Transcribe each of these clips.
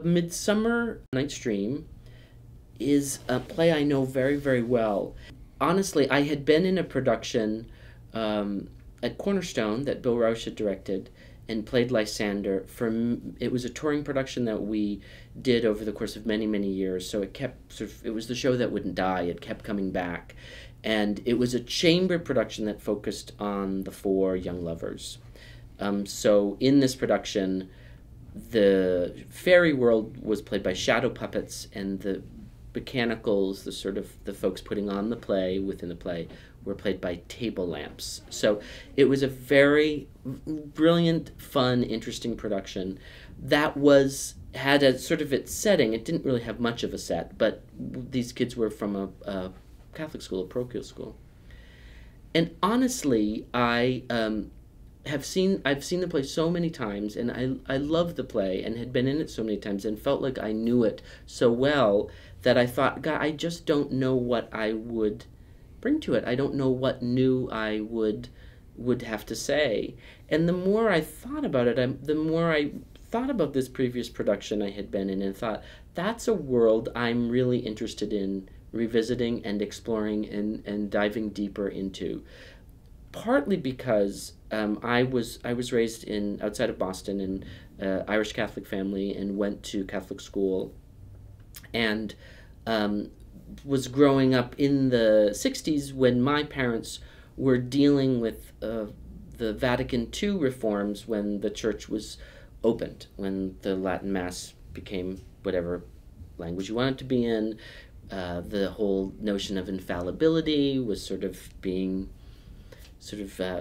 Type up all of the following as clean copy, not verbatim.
Midsummer Night's Dream is a play I know very, very well. Honestly, I had been in a production at Cornerstone that Bill Rausch had directed and played Lysander. It was a touring production that we did over the course of many, many years. So it was the show that wouldn't die. It kept coming back. And it was a chamber production that focused on the four young lovers. So in this production, the fairy world was played by shadow puppets, and the mechanicals, the folks putting on the play within the play, were played by table lamps. So it was a very brilliant, fun, interesting production that had a sort of its setting. It didn't really have much of a set, but these kids were from a Catholic school, a parochial school. And honestly, I've seen the play so many times, and I loved the play and had been in it so many times and felt like I knew it so well that I thought, God, I just don't know what I would bring to it. I don't know what new I would have to say. And the more I thought about it, the more I thought about this previous production I had been in and thought, that's a world I'm really interested in revisiting and exploring and diving deeper into. Partly because I was raised outside of Boston in an Irish Catholic family and went to Catholic school, and was growing up in the 60s when my parents were dealing with the Vatican II reforms, when the church was opened, when the Latin Mass became whatever language you want it to be in. The whole notion of infallibility was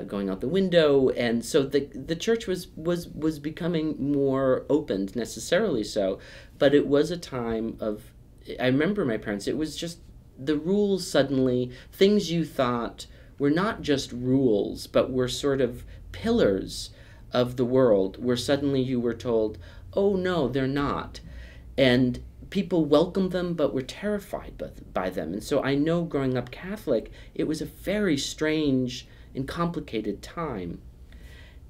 going out the window, and so the church was becoming more opened, necessarily so, but it was a time of, I remember my parents, it was just the rules suddenly, things you thought were not just rules, but were sort of pillars of the world, where suddenly you were told, oh no, they're not. And people welcomed them, but were terrified by them. And so I know, growing up Catholic, it was a very strange and complicated time.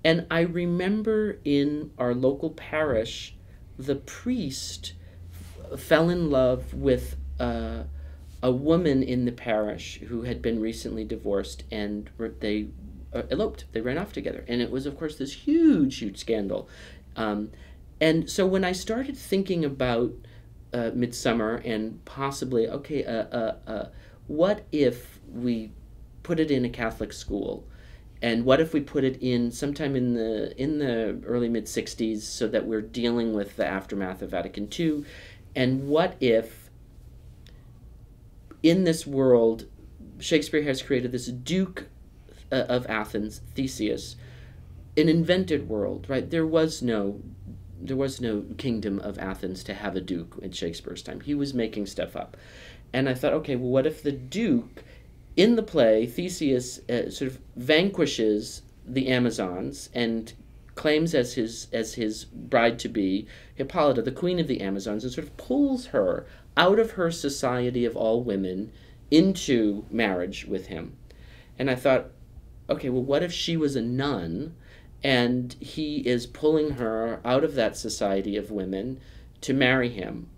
And I remember in our local parish, the priest fell in love with a woman in the parish who had been recently divorced, and they eloped. They ran off together. And it was, of course, this huge, huge scandal. And so when I started thinking about Midsummer and possibly, what if we put it in a Catholic school, and what if we put it in sometime in the early mid-60s, so that we're dealing with the aftermath of Vatican II, and what if in this world Shakespeare has created this Duke of Athens, Theseus, an invented world, right? There was no kingdom of Athens to have a duke in Shakespeare's time. He was making stuff up. And I thought, okay, well, what if the duke, in the play, Theseus sort of vanquishes the Amazons and claims as his bride-to-be Hippolyta, the queen of the Amazons, and sort of pulls her out of her society of all women into marriage with him. And I thought, okay, well, what if she was a nun, and he is pulling her out of that society of women to marry him?